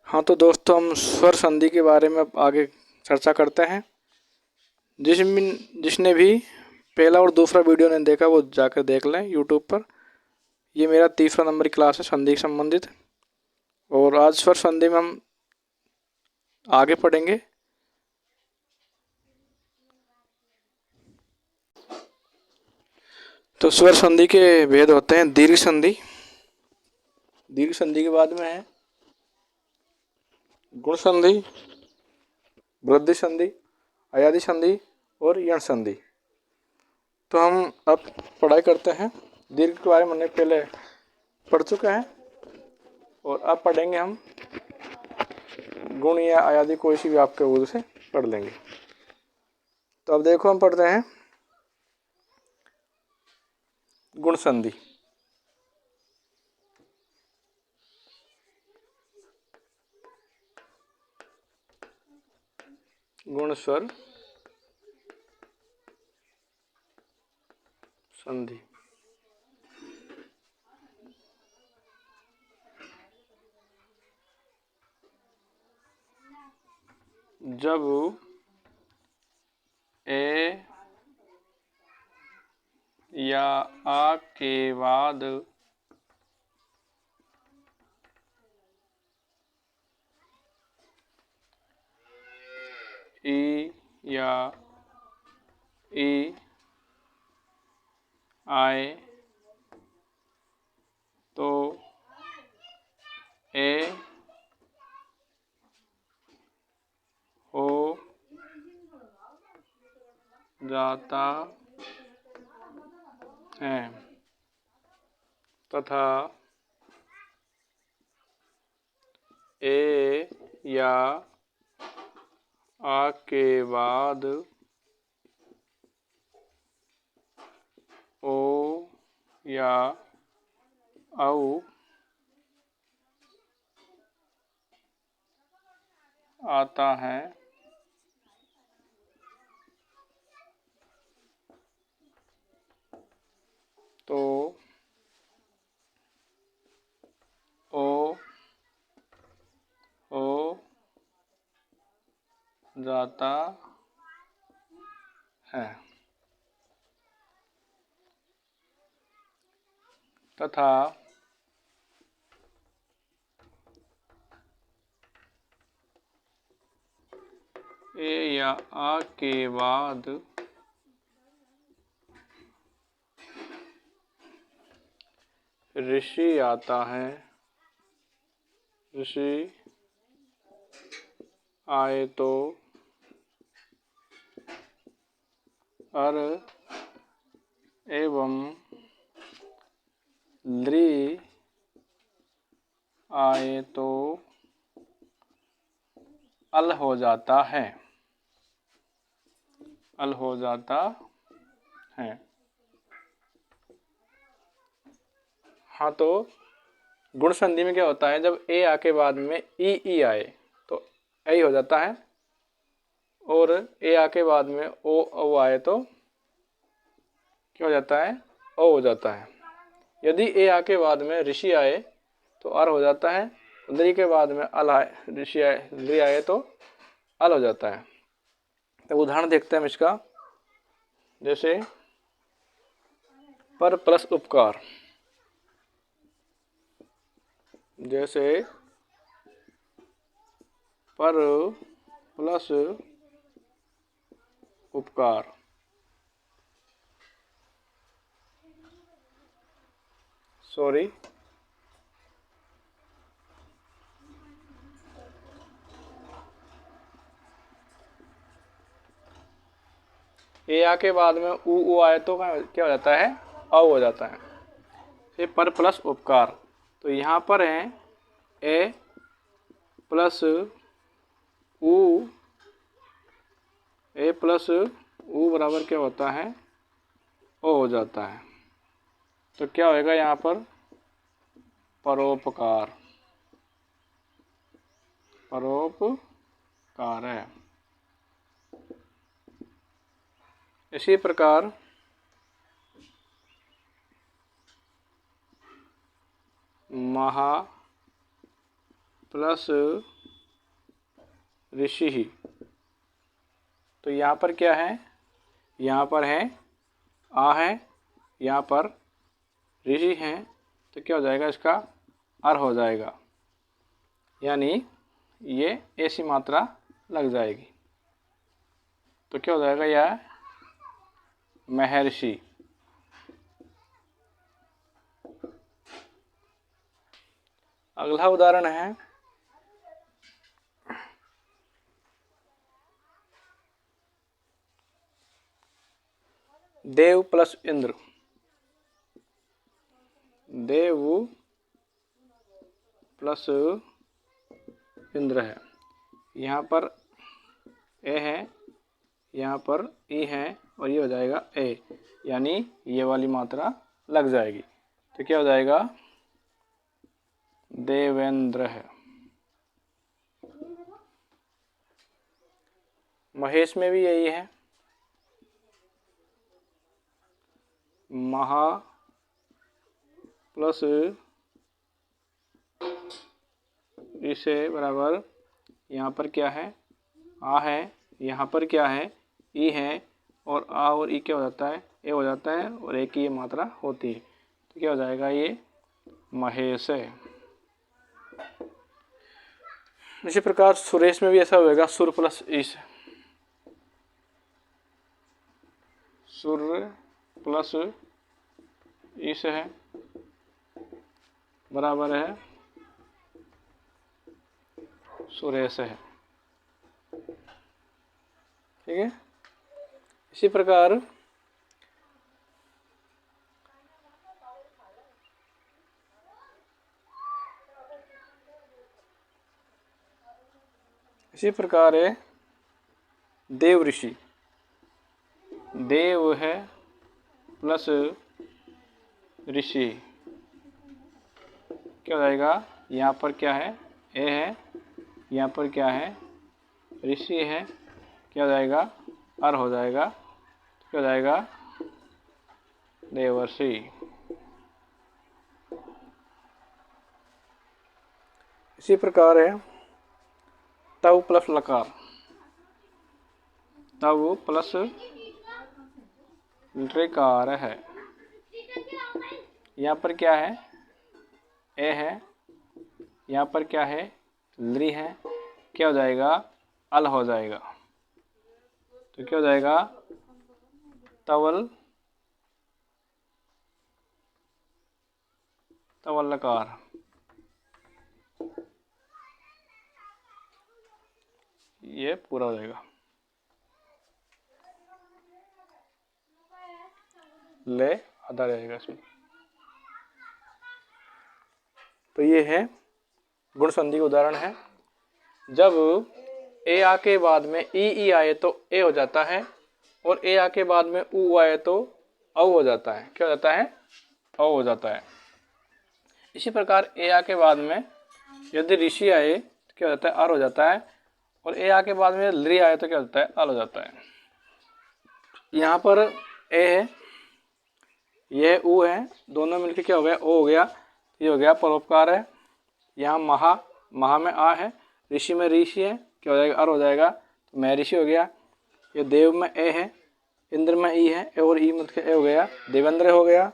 हाँ तो दोस्तों, हम स्वर संधि के बारे में अब आगे चर्चा करते हैं। जिसने भी पहला और दूसरा वीडियो नहीं देखा वो जाकर देख लें यूट्यूब पर। ये मेरा तीसरा नंबर की क्लास है संधि से संबंधित। और आज स्वर संधि में हम आगे पढ़ेंगे। तो स्वर संधि के भेद होते हैं दीर्घ संधि। दीर्घ संधि के बाद में है गुण संधि, वृद्धि संधि, अयादि संधि और यण संधि। तो हम अब पढ़ाई करते हैं। दीर्घ के बारे में हमने पहले पढ़ चुके हैं और अब पढ़ेंगे हम गुण या अयादि कोई सी भी आपके उर्दू से पढ़ लेंगे। तो अब देखो हम पढ़ रहे हैं गुण संधि। गुण स्वर संधि। जब ए या आ के बाद ई या ई आए तो ए हो जाता है तथा ए या आ के बाद ओ या औ आता है तो ओ हो जाता है तथा ए या आ के बाद ऋषि आता है। ऋषि आए तो अर एवं लृ आए तो अल हो जाता है। अल हो जाता है। हाँ तो गुण संधि में क्या होता है, जब ए आ के बाद में ई आए तो ए हो जाता है और ए आ के बाद में ओ आए तो क्या हो जाता है, ओ हो जाता है। यदि ए आ के बाद में ऋषि आए तो अर हो जाता है। लृ के बाद में अल आए, ऋषि आए, लृ आए तो अल हो जाता है। तो उदाहरण देखते हैं हम इसका। जैसे पर प्लस उपकार। जैसे पर प्लस उपकार। सॉरी, ए आ के बाद में ऊ आए तो क्या हो जाता है, अ हो जाता है। ये पर प्लस उपकार। तो यहाँ पर है ए प्लस ऊ, ए प्लस ऊ बराबर क्या होता है, ओ हो जाता है। तो क्या होएगा यहाँ पर, परोपकार। परोपकार है। इसी प्रकार महा प्लस ऋषि ही। तो यहाँ पर क्या है, यहाँ पर है आ है, यहाँ पर ऋषि है, तो क्या हो जाएगा, इसका अर हो जाएगा, यानी ये ऐसी मात्रा लग जाएगी। तो क्या हो जाएगा, यह महर्षि। अगला उदाहरण है देव प्लस इंद्र। देव प्लस इंद्र है, यहाँ पर ए है, यहाँ पर ई है, और ये हो जाएगा ए, यानी ये वाली मात्रा लग जाएगी। तो क्या हो जाएगा, देवेंद्र है। महेश में भी यही है, महा प्लस इसे बराबर, यहाँ पर क्या है, आ है, यहाँ पर क्या है, ई है, और आ और ई क्या हो जाता है, ए हो जाता है, और ए की ये मात्रा होती है। तो क्या हो जाएगा, ये महेश है। इसी प्रकार सुरेश में भी ऐसा होएगा, सुर प्लस ईश। सुर प्लस ईश है बराबर है सुरेश है। ठीक है। इसी प्रकार है देव ऋषि। देव है प्लस ऋषि, क्या हो जाएगा, यहाँ पर क्या है, ए है, यहाँ पर क्या है, ऋषि है, क्या हो जाएगा, अर हो जाएगा, क्या हो जाएगा, देवर्षि। इसी प्रकार है तव प्लस लकार। तव प्लस ऋकार है, यहाँ पर क्या है, ए है, यहाँ पर क्या है, लृ है, क्या हो जाएगा, अल हो जाएगा। तो क्या हो जाएगा, तवल तवल्लकार। ये पूरा हो जाएगा। ले आधा रहेगा इसमें। तो ये है गुण संधि का उदाहरण है। जब ए आ के बाद में ई आए तो ए हो जाता है, और ए आ के बाद में उ आए तो औ हो जाता है। क्या हो जाता है, औ हो जाता है। इसी प्रकार ए आ के बाद में यदि ऋषि आए तो क्या हो जाता है, अर हो जाता है, और ए आ के बाद में लृ आए तो क्या होता है, अल हो जाता है। यहाँ पर ए है, यह उ है, दोनों मिलकर क्या हो गया, ओ हो गया। ये हो गया परोपकार है। यहाँ महा में आ है, ऋषि में ऋषि है, क्या हो जाएगा, अर हो जाएगा, तो मैं ऋषि हो गया। ये देव में ए है, इंद्र में ई है, और ई मतलब ए हो गया, देवेंद्र हो गया।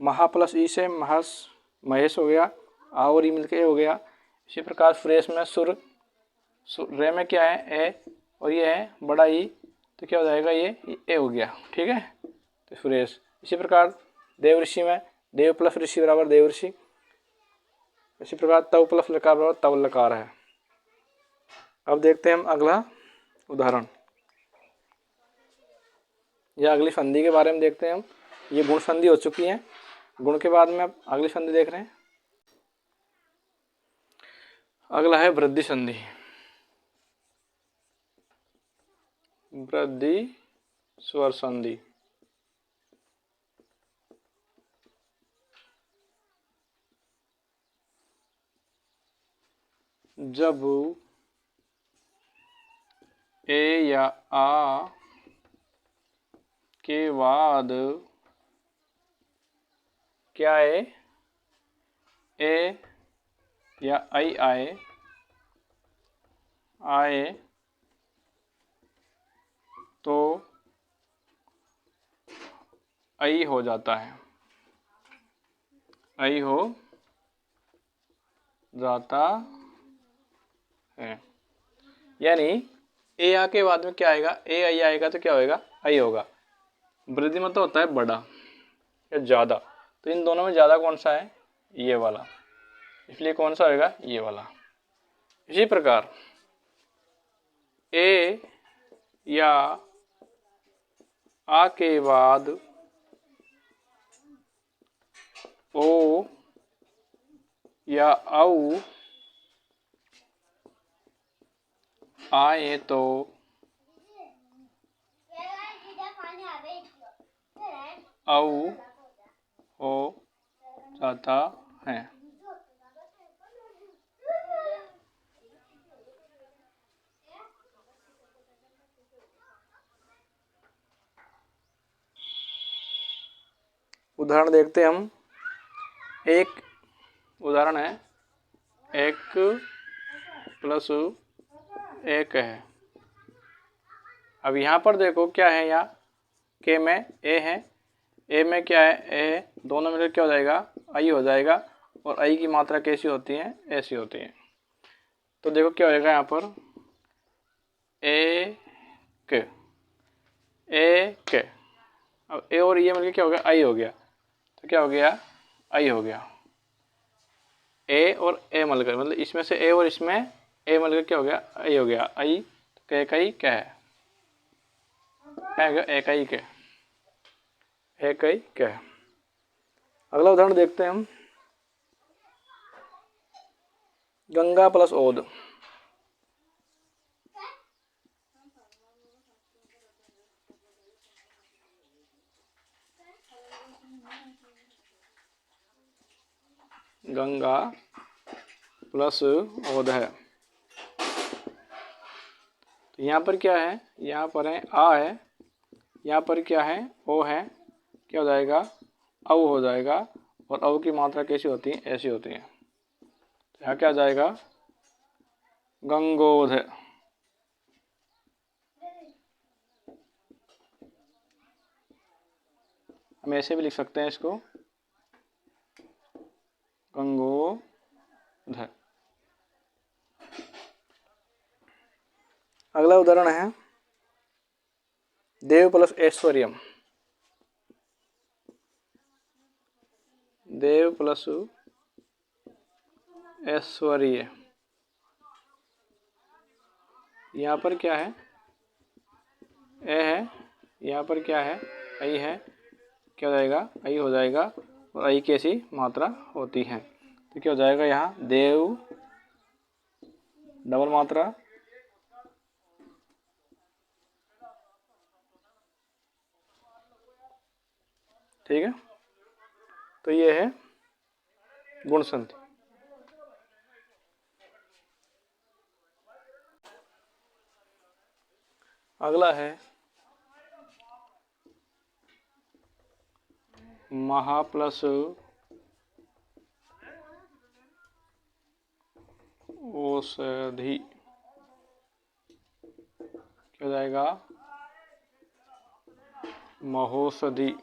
महा प्लस ई से महेश हो गया, आ और ई मिलकर ए हो गया। इसी प्रकार सुरेश में सुर रे में क्या है, ए, और ये है बड़ा ई, तो क्या हो जाएगा, ये ए हो गया। ठीक है, तो सुरेश। इसी प्रकार देव ऋषि में देव प्लस ऋषि बराबर देव ऋषि। इसी प्रकार तव प्लस लकार बराबर तव लकार है। अब देखते हैं हम अगला उदाहरण, या अगली संधि के बारे में देखते हैं हम। ये गुण संधि हो चुकी है, गुण के बाद में अब अगली संधि देख रहे हैं। अगला है वृद्धि संधि। वृद्धि स्वर संधि। जब ए या आ के बाद क्या है, ए या आई आए आए तो आई हो जाता है, आई हो जाता है। यानी ए आ के बाद में क्या आएगा, ए आई आएगा तो क्या होएगा, आई होगा। वृद्धि मतलब होता है बड़ा या ज़्यादा, तो इन दोनों में ज़्यादा कौन सा है, ये वाला, इसलिए कौन सा होएगा, ये वाला। इसी प्रकार ए या आ के बाद ओ या औ आए तो औ हो जाता है। उदाहरण देखते हैं हम। एक उदाहरण है, एक प्लस एक है। अब यहाँ पर देखो क्या है, यहाँ के में ए है, ए में क्या है, ए, दोनों मिलकर क्या हो जाएगा, आई हो जाएगा। और आई की मात्रा कैसी होती है, ऐसी होती है। तो देखो क्या होएगा यहाँ पर, एक, एक, अब ए और ये मिलकर क्या हो गया, आई हो गया। तो क्या हो गया, आई हो गया। ए और ए मिलकर, मतलब इसमें से ए और इसमें ए मिलकर क्या हो गया, आई हो गया। आई तो एक आई क्या है, एक आई के, एक आई क्या है। अगला उदाहरण देखते हैं हम। गंगा प्लस ओद। गंगा प्लस ओद है। तो यहाँ पर क्या है, यहाँ पर है आ है, यहाँ पर क्या है, ओ है, क्या हो जाएगा, औ हो जाएगा। और औ की मात्रा कैसी होती है, ऐसी होती है। तो यहाँ क्या आ जाएगा, गंगोध। हम ऐसे भी लिख सकते हैं इसको, गंगोध। अगला उदाहरण है, देव प्लस ऐश्वर्यम। देव प्लस ऐश्वर्य। यहाँ पर क्या है, ए है, यहाँ पर क्या है, आई है, क्या हो जाएगा, आई हो जाएगा। और आई की ऐसी मात्रा होती है, तो क्या हो जाएगा, यहाँ देव डबल मात्रा, ठीक है। तो ये है गुण संधि। अगला है महा प्लस औषधि, क्या हो जाएगा, महोषधि।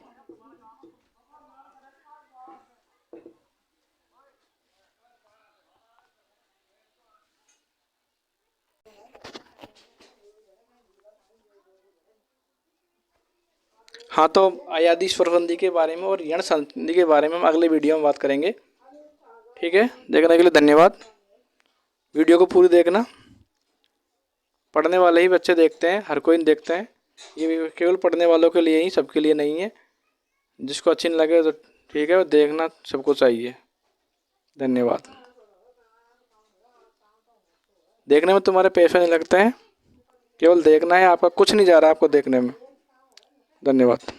हाँ, तो अयादी स्वर संधि के बारे में और यण संधि के बारे में हम अगले वीडियो में बात करेंगे। ठीक है, देखने के लिए धन्यवाद। वीडियो को पूरी देखना। पढ़ने वाले ही बच्चे देखते हैं, हर कोई नहीं देखते हैं। ये केवल पढ़ने वालों के लिए ही, सबके लिए नहीं है। जिसको अच्छी नहीं लगे तो ठीक है, वो देखना सबको चाहिए। धन्यवाद। देखने में तुम्हारे पैसे नहीं लगते हैं, केवल देखना है, आपका कुछ नहीं जा रहा आपको देखने में। धन्यवाद।